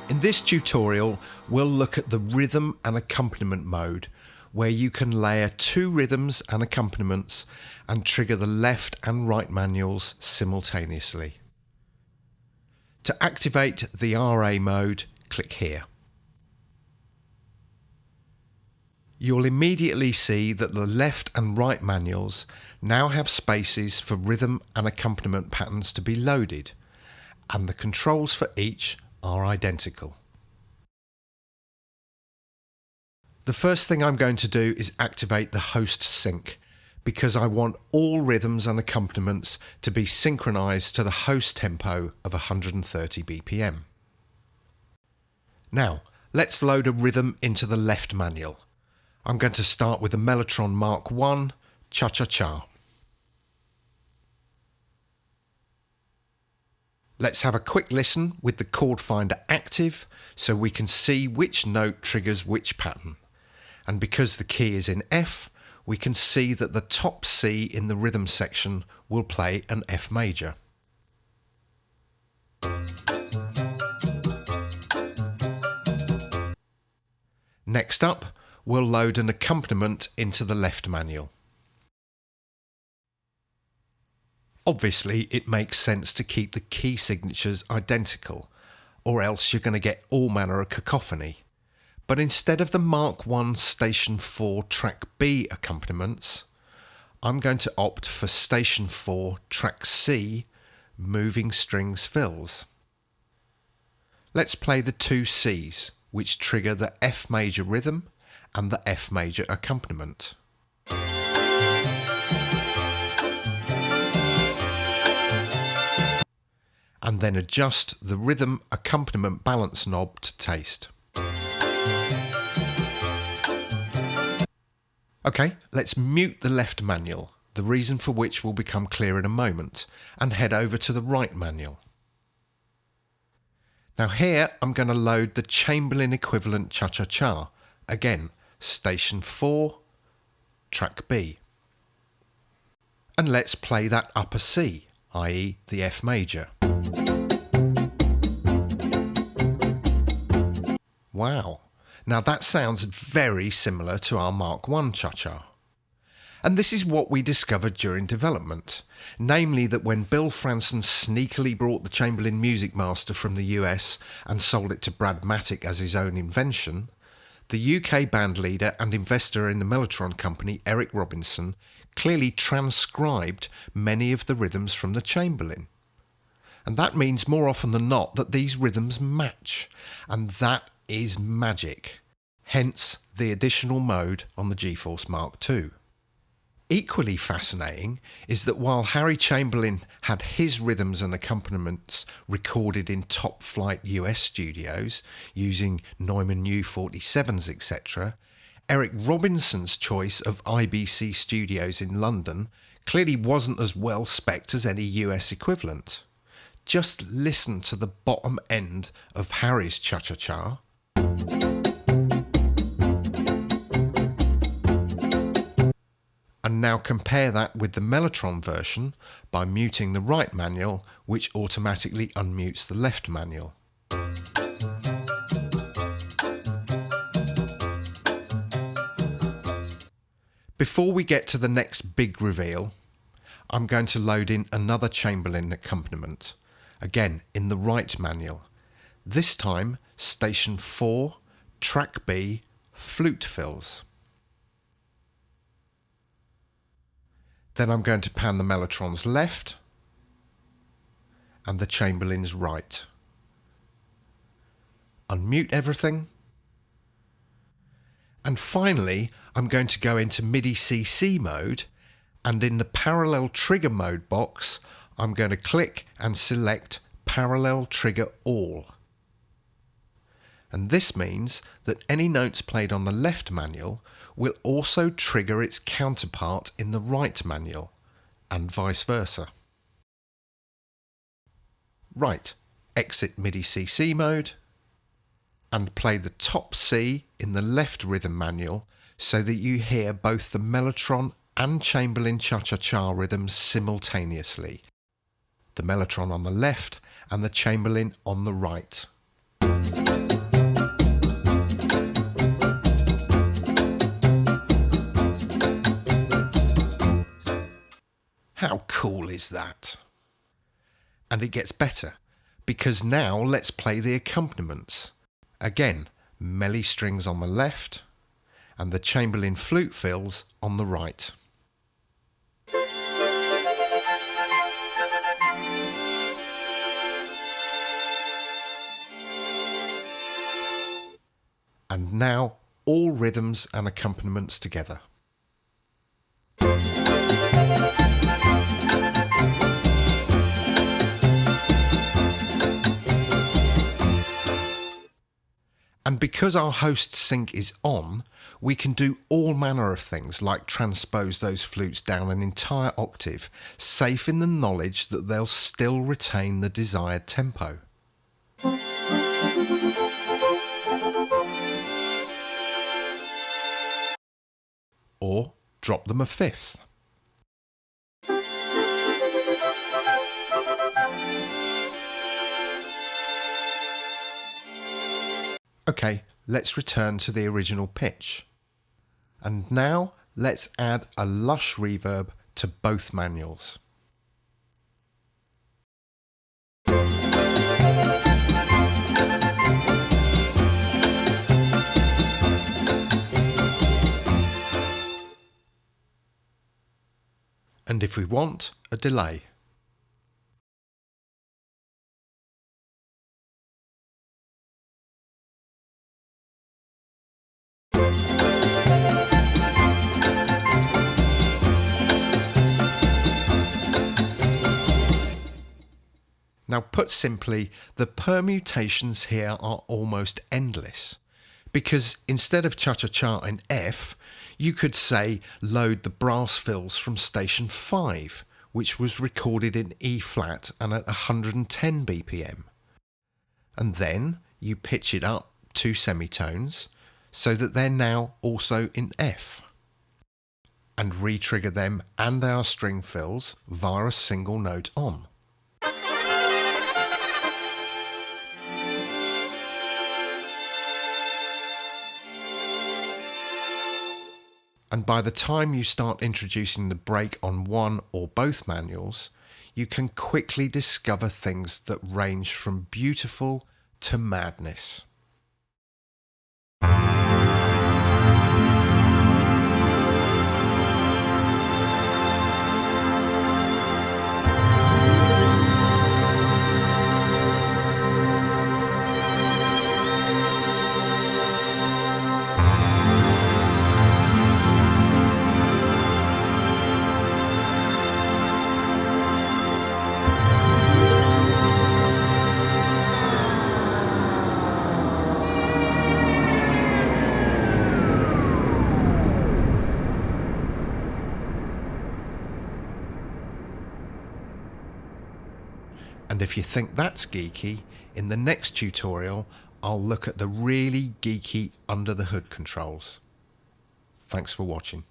In this tutorial, we'll look at the rhythm and accompaniment mode, where you can layer two rhythms and accompaniments and trigger the left and right manuals simultaneously. To activate the RA mode, click here. You'll immediately see that the left and right manuals now have spaces for rhythm and accompaniment patterns to be loaded, and the controls for each are identical. The first thing I'm going to do is activate the host sync, because I want all rhythms and accompaniments to be synchronized to the host tempo of 130 BPM. Now, let's load a rhythm into the left manual. I'm going to start with the M-Tron MkII Cha-Cha-Cha. Let's have a quick listen with the chord finder active so we can see which note triggers which pattern. And because the key is in F, we can see that the top C in the rhythm section will play an F major. Next up, we'll load an accompaniment into the left manual. Obviously, it makes sense to keep the key signatures identical, or else you're going to get all manner of cacophony. But instead of the MkI Station 4 Track B accompaniments, I'm going to opt for Station 4 Track C Moving Strings Fills. Let's play the two Cs, which trigger the F major rhythm and the F major accompaniment. And then adjust the rhythm accompaniment balance knob to taste. Okay, let's mute the left manual, the reason for which will become clear in a moment, and head over to the right manual. Now here I'm going to load the Chamberlin equivalent Cha-Cha-Cha, again, Station 4, Track B. And let's play that upper C, i.e. the F major. Wow, now that sounds very similar to our MkI Cha-Cha. And this is what we discovered during development, namely that when Bill Franson sneakily brought the Chamberlin Music Master from the US and sold it to Brad Matic as his own invention, the UK band leader and investor in the M-Tron company, Eric Robinson, clearly transcribed many of the rhythms from the Chamberlin. And that means more often than not that these rhythms match, and that is magic, hence the additional mode on the GeForce Mark II. Equally fascinating is that while Harry Chamberlain had his rhythms and accompaniments recorded in top-flight US studios using Neumann U47s, etc., Eric Robinson's choice of IBC Studios in London clearly wasn't as well spec'd as any US equivalent. Just listen to the bottom end of Harry's Cha-Cha-Cha. And now compare that with the M-Tron version by muting the right manual, which automatically unmutes the left manual. Before we get to the next big reveal, I'm going to load in another Chamberlin accompaniment, again in the right manual. This time, Station 4, Track B, Flute Fills. Then I'm going to pan the M-Tron's left and the Chamberlin's right. Unmute everything. And finally, I'm going to go into MIDI CC mode, and in the parallel trigger mode box, I'm going to click and select Parallel Trigger All. And this means that any notes played on the left manual will also trigger its counterpart in the right manual, and vice versa. Right, exit MIDI CC mode, and play the top C in the left rhythm manual so that you hear both the M-Tron and Chamberlin Cha-Cha-Cha rhythms simultaneously. The M-Tron on the left and the Chamberlin on the right. cool is that? And it gets better, because now let's play the accompaniments. Again, melly strings on the left and the Chamberlin flute fills on the right. And now all rhythms and accompaniments together. And because our host sync is on, we can do all manner of things like transpose those flutes down an entire octave, safe in the knowledge that they'll still retain the desired tempo. Or drop them a fifth. Okay, let's return to the original pitch. And now let's add a lush reverb to both manuals. And if we want, a delay. Now, put simply, the permutations here are almost endless, because instead of cha-cha-cha in F, you could say load the brass fills from station 5, which was recorded in E flat and at 110 BPM. And then you pitch it up 2 semitones so that they're now also in F. And re-trigger them and our string fills via a single note on. And by the time you start introducing the break on one or both manuals, you can quickly discover things that range from beautiful to madness. And if you think that's geeky, in the next tutorial, I'll look at the really geeky under the hood controls. Thanks for watching.